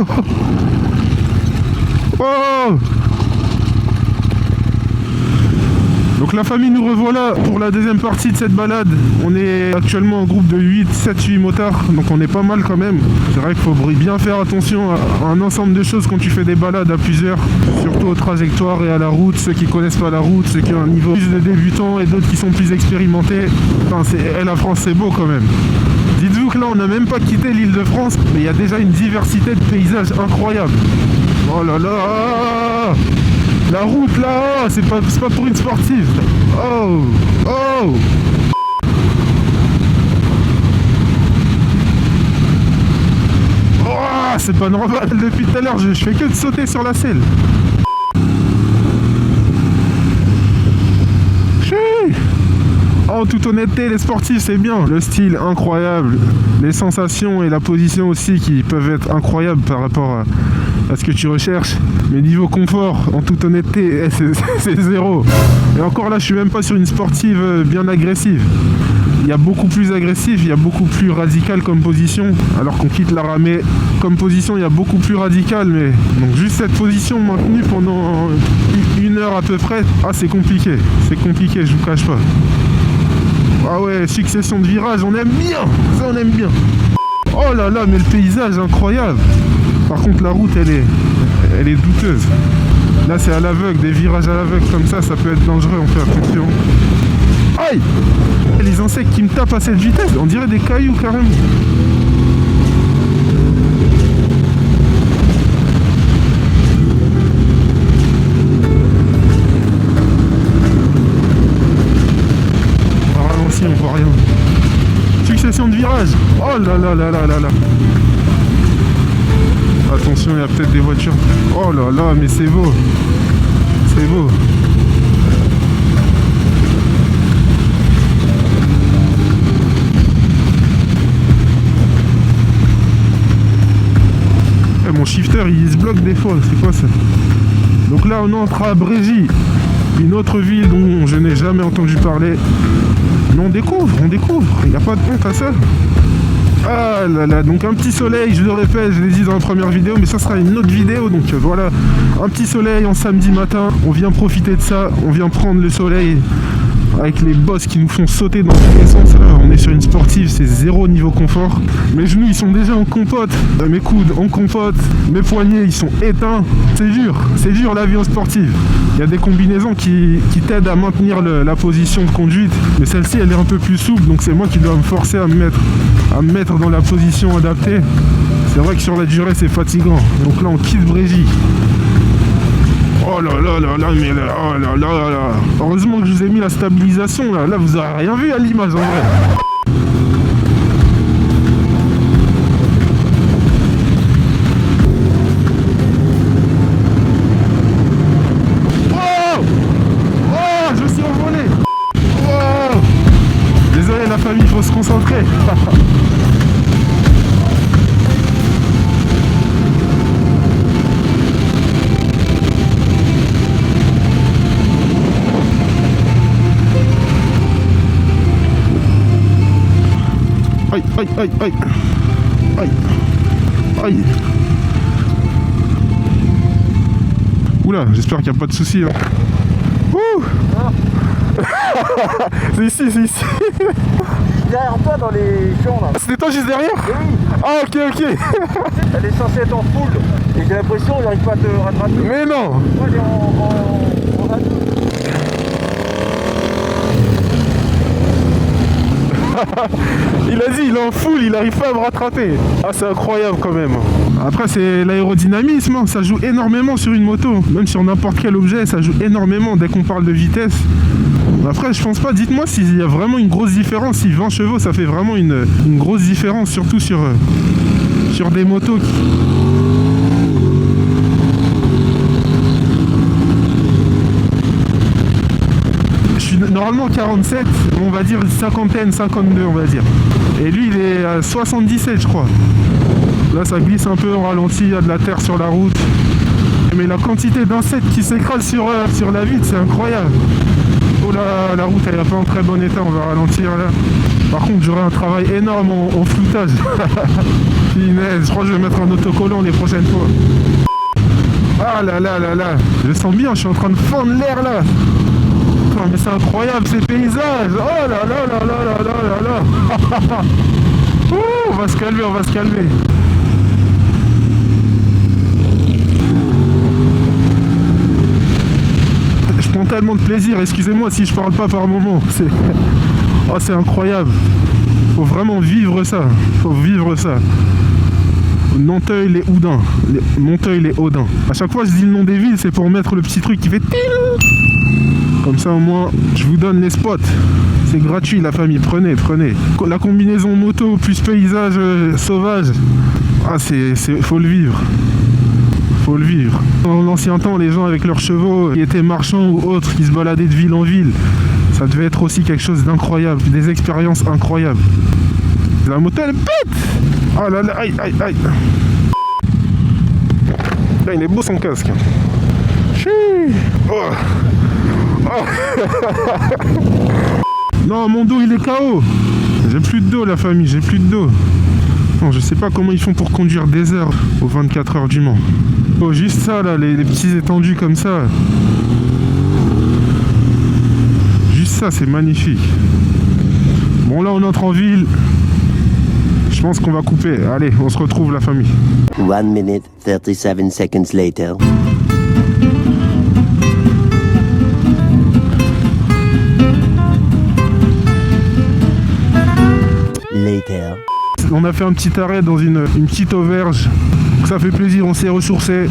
oh, oh. Donc la famille, nous revoilà pour la deuxième partie de cette balade. On est actuellement en groupe de 7-8 motards, donc on est pas mal quand même. C'est vrai qu'il faut bien faire attention à un ensemble de choses quand tu fais des balades à plusieurs, surtout aux trajectoires et à la route, ceux qui connaissent pas la route, ceux qui ont un niveau plus de débutants et d'autres qui sont plus expérimentés. Enfin, la France c'est beau quand même. Dites-vous que là on n'a même pas quitté l'île de France, mais il y a déjà une diversité de paysages incroyable. Oh là là! La route là, c'est pas pour une sportive. Oh, oh. Oh, c'est pas normal. Depuis tout à l'heure, je fais que de sauter sur la selle. En toute honnêteté, les sportifs c'est bien. Le style incroyable, les sensations et la position aussi qui peuvent être incroyables par rapport à ce que tu recherches. Mais niveau confort, en toute honnêteté, c'est zéro. Et encore là, je suis même pas sur une sportive bien agressive. Il y a beaucoup plus agressif, il y a beaucoup plus radical comme position, alors qu'on quitte la ramée. Comme position, il y a beaucoup plus radical, mais donc juste cette position maintenue pendant 1 heure à peu près, c'est compliqué. C'est compliqué, je vous cache pas. Ah ouais, succession de virages, on aime bien. Ça, on aime bien. Oh là là, mais le paysage est incroyable. Par contre, la route, elle est douteuse. Là, c'est à l'aveugle, des virages à l'aveugle comme ça peut être dangereux, on fait attention. Aïe! Les insectes qui me tapent à cette vitesse, on dirait des cailloux carrément. On ralentit, on voit rien. Succession de virages. Oh là là là là là là. Attention, il y a peut-être des voitures. Oh là là, mais c'est beau. C'est beau. Mon shifter il se bloque des fois, c'est quoi ça? Donc là on entre à Brégy, une autre ville dont je n'ai jamais entendu parler. Mais on découvre, il n'y a pas de honte à ça. Ah là là, donc un petit soleil, je le répète, je l'ai dit dans la première vidéo, mais ça sera une autre vidéo, donc voilà, un petit soleil en samedi matin, on vient profiter de ça, on vient prendre le soleil avec les bosses qui nous font sauter dans tous les sens. On est sur une sportive, c'est zéro niveau confort. Mes genoux ils sont déjà en compote, mes coudes en compote, mes poignets ils sont éteints. C'est dur l'avion sportive. Il y a des combinaisons qui t'aident à maintenir la position de conduite, mais celle-ci elle est un peu plus souple, donc c'est moi qui dois me forcer à me mettre dans la position adaptée. C'est vrai que sur la durée c'est fatigant. Donc là on quitte Brégy. Oh là là là là, mais là, oh là là là. Heureusement que je vous ai mis la stabilisation là. Là vous avez rien vu à l'image en vrai. Oh, oh, je suis envolé. Oh. Désolé la famille, faut se concentrer. Aïe, aïe, aïe, aïe, aïe, aïe. Oula, j'espère qu'il n'y a pas de soucis. Hein. Ouh. C'est ici, c'est ici. Derrière toi dans les champs là. C'était toi juste derrière? Oui. Ah ok, ok. Elle est censée être en full. Et j'ai l'impression que j'arrive pas à te rattraper. Mais non. Moi j'ai en atout. Il a dit, il est en full, il n'arrive pas à me rattraper. Ah, c'est incroyable quand même. Après, c'est l'aérodynamisme, hein. Ça joue énormément sur une moto. Même sur n'importe quel objet, ça joue énormément dès qu'on parle de vitesse. Après, je pense pas, dites-moi s'il y a vraiment une grosse différence. Si 20 chevaux, ça fait vraiment une grosse différence, surtout sur des motos qui... Normalement 47, on va dire une cinquantaine, 52 on va dire. Et lui il est à 77 je crois. Là ça glisse un peu en ralenti, il y a de la terre sur la route. Mais la quantité d'insectes qui s'écrasent sur la vitre, c'est incroyable. Oh là, la route elle est pas en très bon état, on va ralentir là. Par contre j'aurai un travail énorme en floutage. Finesse, je crois que je vais mettre un autocollant les prochaines fois. Ah là là là là, je sens bien, je suis en train de fendre l'air là. Putain, mais c'est incroyable ces paysages. Oh là là là là là là là là. Ouh, on va se calmer, on va se calmer. Je prends tellement de plaisir, excusez-moi si je parle pas par moment. Oh, c'est incroyable. Faut vraiment vivre ça. Faut vivre ça. Nanteuil-les-Houdins. Monteuil-les-Audins. À chaque fois je dis le nom des villes, c'est pour mettre le petit truc qui fait til. Comme ça au moins je vous donne les spots. C'est gratuit la famille, prenez. La combinaison moto plus paysage sauvage. Ah faut le vivre. Faut le vivre. Dans l'ancien temps, les gens avec leurs chevaux qui étaient marchands ou autres, qui se baladaient de ville en ville, ça devait être aussi quelque chose d'incroyable, des expériences incroyables. La moto elle pète. Ah là là, aïe aïe aïe. Là il est beau son casque. Oh. Oh. Non, mon dos il est KO. J'ai plus de dos la famille, j'ai plus de dos. Non, je sais pas comment ils font pour conduire des heures aux 24 heures du Mans. Oh, juste ça là, les petits étendus comme ça. Juste ça, c'est magnifique. Bon là on entre en ville. Je pense qu'on va couper. Allez, on se retrouve la famille. 1 minute 37 seconds later. Later. On a fait un petit arrêt dans une petite auberge. Ça fait plaisir, on s'est ressourcé.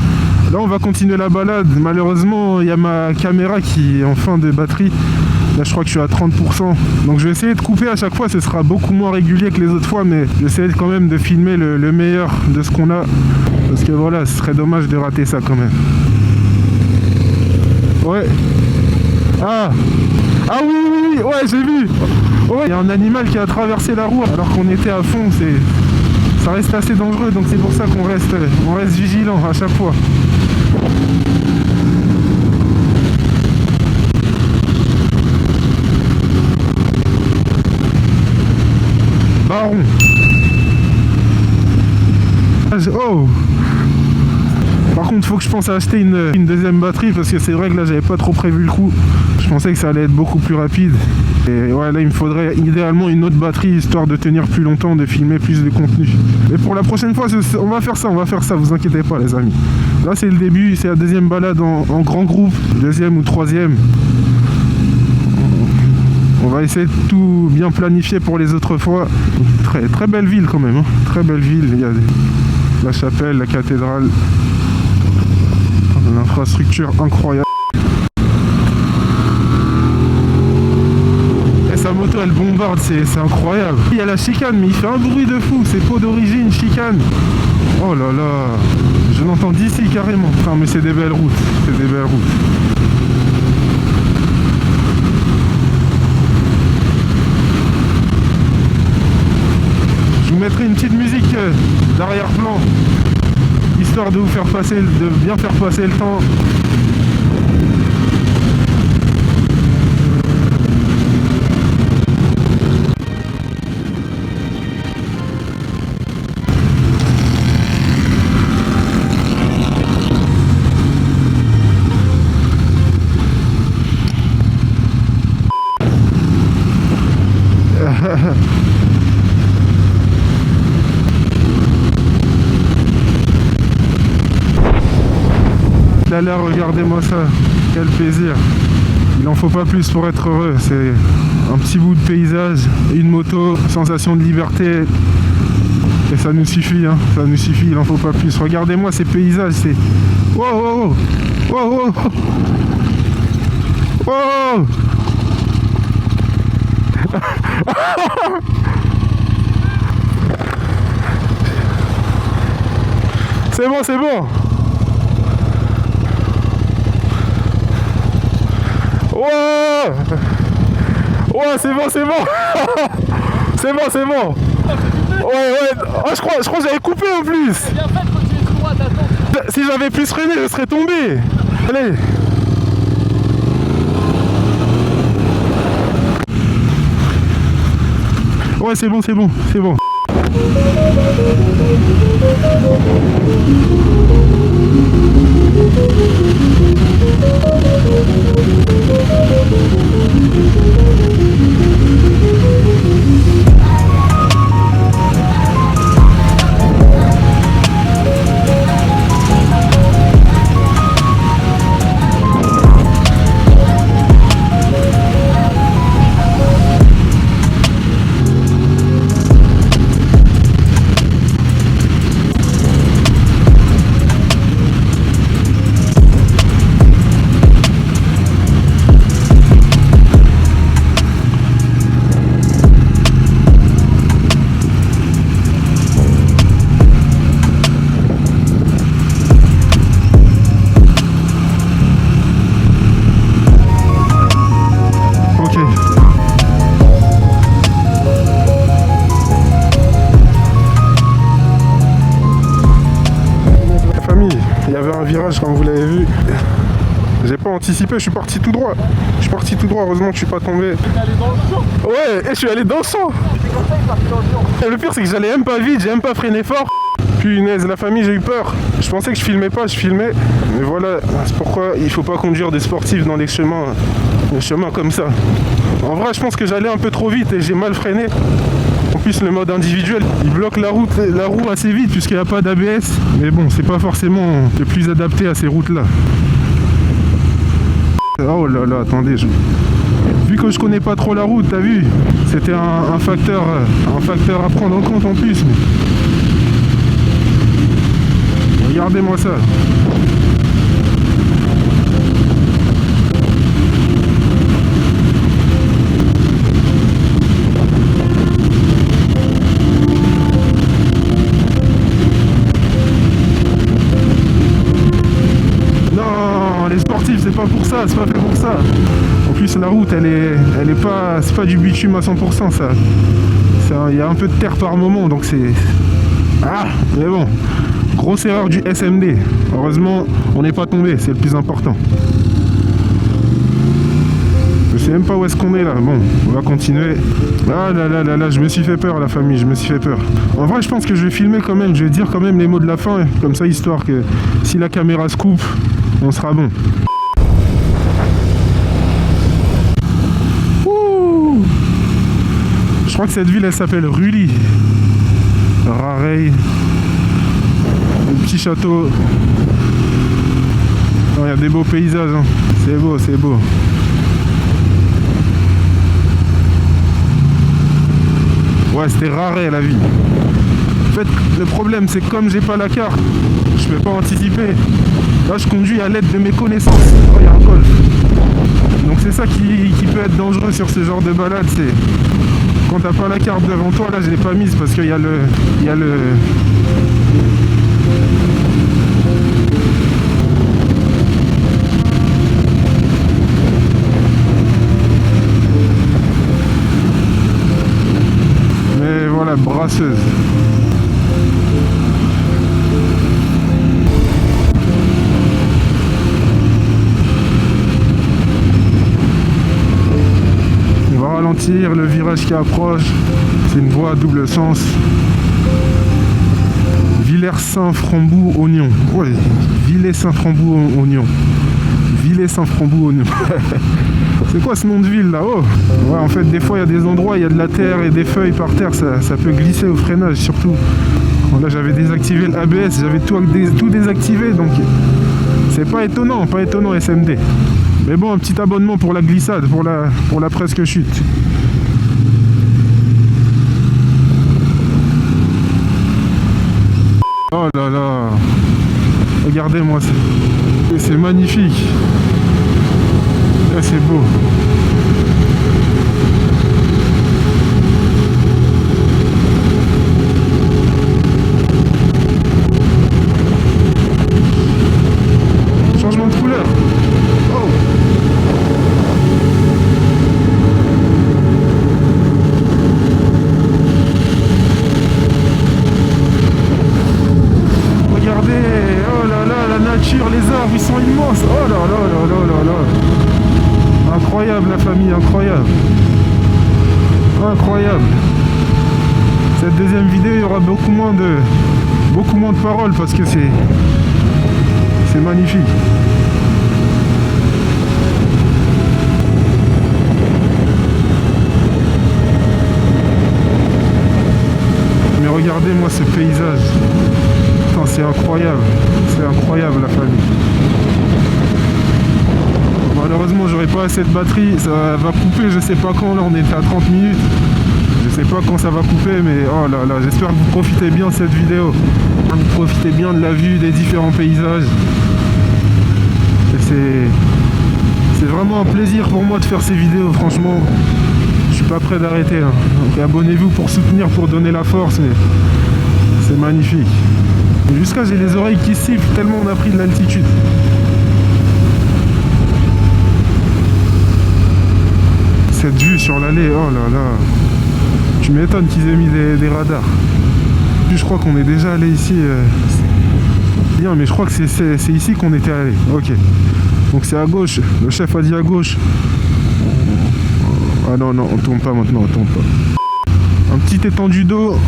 Là on va continuer la balade. Malheureusement il y a ma caméra qui est en fin de batterie. Là je crois que je suis à 30%. Donc je vais essayer de couper à chaque fois, ce sera beaucoup moins régulier que les autres fois, mais j'essaie quand même de filmer le meilleur de ce qu'on a. Parce que voilà, ce serait dommage de rater ça quand même. Ouais. Ah oui, ouais j'ai vu. Ouais, il y a un animal qui a traversé la roue alors qu'on était à fond, ça reste assez dangereux, donc c'est pour ça qu'on reste vigilant à chaque fois. Baron. Oh. Par contre, faut que je pense à acheter une deuxième batterie parce que c'est vrai que là, j'avais pas trop prévu le coup. Je pensais que ça allait être beaucoup plus rapide. Et ouais, là, il me faudrait idéalement une autre batterie histoire de tenir plus longtemps, de filmer plus de contenu. Mais pour la prochaine fois, on va faire ça, vous inquiétez pas, les amis. Là, c'est le début, c'est la deuxième balade en grand groupe, deuxième ou troisième. On va essayer de tout bien planifier pour les autres fois. Très, très belle ville quand même, hein. Très belle ville. Il y a la chapelle, la cathédrale. L'infrastructure incroyable. Et sa moto elle bombarde, c'est incroyable. Il y a la chicane, mais il fait un bruit de fou. C'est Pau d'origine, chicane. Oh là là, je l'entends d'ici carrément. Enfin, mais c'est des belles routes, c'est des belles routes. Je vous mettrai une petite musique d'arrière-plan, histoire de vous faire passer, de bien faire passer le temps. Là, regardez-moi ça, quel plaisir. Il en faut pas plus pour être heureux. C'est un petit bout de paysage, une moto, sensation de liberté. Et ça nous suffit, hein. Ça nous suffit, il en faut pas plus. Regardez-moi ces paysages, c'est... Wow, wow, wow, wow, wow. Wow. C'est bon, c'est bon. Ouais, ouais, c'est bon, c'est bon. C'est bon, c'est bon. Ouais. Oh, je crois que j'avais coupé en plus. Bien fait de continuer tout droit, t'attends. Si j'avais plus freiné, je serais tombé. Allez. Ouais, c'est bon, c'est bon, c'est bon. Il y avait un virage comme vous l'avez vu. J'ai pas anticipé, je suis parti tout droit. Heureusement que je suis pas tombé. T'es allé dans le champ. Ouais, et je suis allé dans le champ. C'est comme ça qu'il est parti dans le champ. Et le pire c'est que j'allais même pas vite, j'ai même pas freiné fort. Punaise, la famille, j'ai eu peur. Je pensais que je filmais pas, je filmais. Mais voilà, c'est pourquoi il faut pas conduire des sportifs dans les chemins comme ça. En vrai, je pense que j'allais un peu trop vite et j'ai mal freiné. En plus, le mode individuel, il bloque la roue assez vite puisqu'il n'y a pas d'ABS. Mais bon, c'est pas forcément le plus adapté à ces routes-là. Oh là là, attendez. Vu que je connais pas trop la route, t'as vu? C'était un facteur à prendre en compte en plus. Mais... regardez-moi ça. C'est pas pour ça, c'est pas fait pour ça. En plus la route elle est pas, c'est pas du bitume à 100% ça. Il y a un peu de terre par moment donc c'est... ah, mais bon, grosse erreur du SMD. Heureusement on n'est pas tombé, c'est le plus important. Je sais même pas où est-ce qu'on est là. Bon, on va continuer. Ah là là là là, je me suis fait peur la famille, je me suis fait peur. En vrai je pense que je vais filmer quand même, je vais dire quand même les mots de la fin, comme ça histoire que si la caméra se coupe, on sera bon. Je crois que cette ville elle s'appelle Rully. Rareil. Le petit château. Il y a des beaux paysages. Hein. C'est beau, c'est beau. Ouais, c'était Rareil la ville. En fait, le problème c'est que comme j'ai pas la carte, je peux pas anticiper. Là, je conduis à l'aide de mes connaissances. Oh, il y a un golf. Donc c'est ça qui peut être dangereux sur ce genre de balade, c'est... quand t'as pas la carte devant toi, là je l'ai pas mise parce qu'il y a le... mais voilà, brasseuse. Ralentir, le virage qui approche, c'est une voie à double sens. Villers-Saint-Frambou-Oignon. Ouais, Villers-Saint-Frambou-Oignon. Villers-Saint-Frambou-Oignon. C'est quoi ce nom de ville là? Oh ouais, en fait des fois il y a des endroits, il y a de la terre et des feuilles par terre, ça peut glisser au freinage surtout. Bon, là j'avais désactivé l'ABS, j'avais tout désactivé donc c'est pas étonnant SMD. Mais bon, un petit abonnement pour la glissade, pour la presque chute. Oh là là. Regardez-moi, c'est magnifique. Là, c'est beau. Changement de couleur. Oh. Regardez, oh là là, la nature, les arbres, ils sont immenses. Oh là là là là là là. Incroyable la famille, incroyable. Incroyable. cette deuxième vidéo, il y aura beaucoup moins de paroles parce que c'est magnifique. Mais regardez-moi ce paysage. Putain, c'est incroyable. C'est incroyable la famille. Malheureusement, j'aurai pas assez de batterie. Ça va couper, je sais pas quand. Là, on est à 30 minutes. Je sais pas quand ça va couper, mais oh là là, j'espère que vous profitez bien de cette vidéo. Vous profitez bien de la vue des différents paysages. C'est vraiment un plaisir pour moi de faire ces vidéos, franchement. Je suis pas prêt d'arrêter. Hein. Donc abonnez-vous pour soutenir, pour donner la force. Mais c'est magnifique. Jusqu'à j'ai les oreilles qui sifflent tellement on a pris de l'altitude. Cette vue sur l'allée, oh là là. Tu m'étonnes qu'ils aient mis des radars. Puis je crois qu'on est déjà allé ici. Bien, mais je crois que c'est ici qu'on était allé. Ok. Donc c'est à gauche. Le chef a dit à gauche. Ah non, non, on tourne pas maintenant, on tourne pas. Un petit étendu d'eau.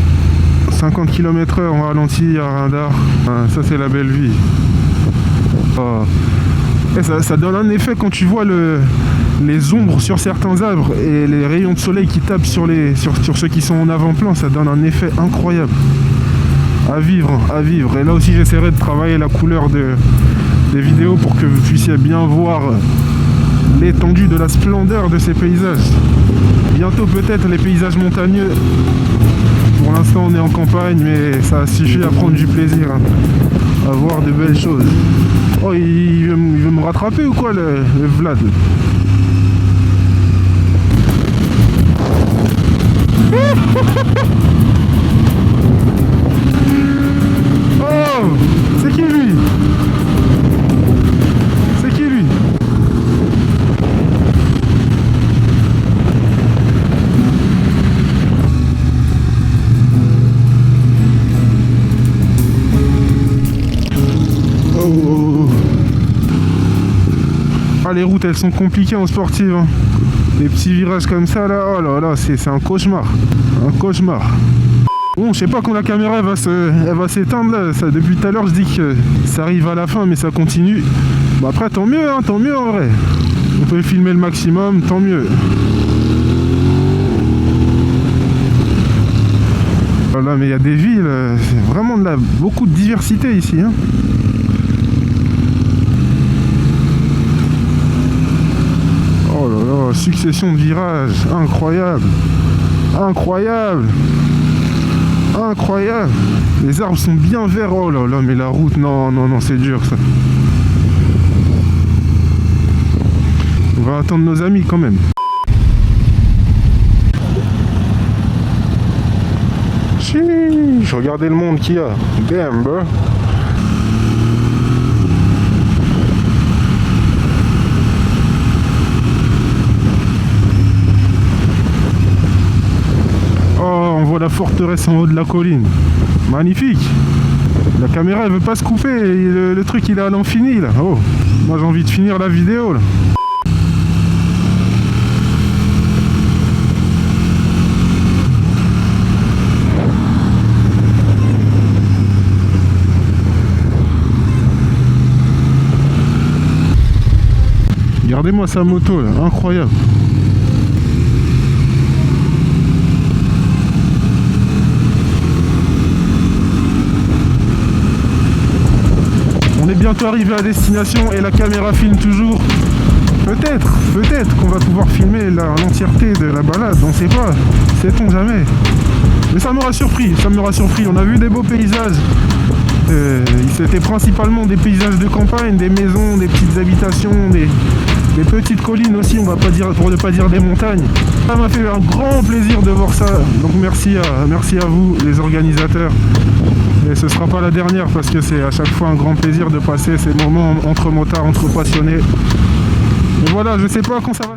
50 km/h en ralenti à radar. Ah, ça c'est la belle vie. Oh. Et ça donne un effet quand tu vois les ombres sur certains arbres et les rayons de soleil qui tapent sur ceux qui sont en avant-plan, ça donne un effet incroyable. À vivre, à vivre. Et là aussi j'essaierai de travailler la couleur des vidéos pour que vous puissiez bien voir l'étendue de la splendeur de ces paysages. Bientôt peut-être les paysages montagneux. Pour l'instant on est en campagne, mais ça suffit à prendre du plaisir, hein, à voir de belles choses. Oh, il veut me rattraper ou quoi le Vlad? Oh, c'est qui lui? C'est qui lui? Ah, les routes elles sont compliquées en sportive, hein. Les petits virages comme ça là, oh là là, c'est un cauchemar. Un cauchemar. Bon, je sais pas quand la caméra elle va s'éteindre là. Ça, depuis tout à l'heure je dis que ça arrive à la fin mais ça continue. Bon après tant mieux, hein, tant mieux en vrai. On peut filmer le maximum, tant mieux. Voilà, mais il y a des villes, c'est vraiment beaucoup de diversité ici, hein. Oh là là, succession de virages, incroyable, incroyable, incroyable. Les arbres sont bien verts, oh là là, mais la route, non, non, non, c'est dur ça. On va attendre nos amis quand même. Chiii, regardez le monde qu'il y a, damn bro. On voit la forteresse en haut de la colline. Magnifique. La caméra elle veut pas se couper. Le truc il est à l'infini là. Oh, moi j'ai envie de finir la vidéo là. Regardez-moi sa moto là, incroyable. On est bientôt arrivé à destination et la caméra filme toujours. Peut-être qu'on va pouvoir filmer l'entièreté de la balade, on sait pas, sait-on jamais. Mais ça m'aura surpris, on a vu des beaux paysages. C'était principalement des paysages de campagne, des maisons, des petites habitations, des petites collines aussi, on va pas dire, pour ne pas dire des montagnes. Ça m'a fait un grand plaisir de voir ça, donc merci à vous les organisateurs. Et ce sera pas la dernière parce que c'est à chaque fois un grand plaisir de passer ces moments entre motards, entre passionnés. Et voilà, je sais pas quand ça va.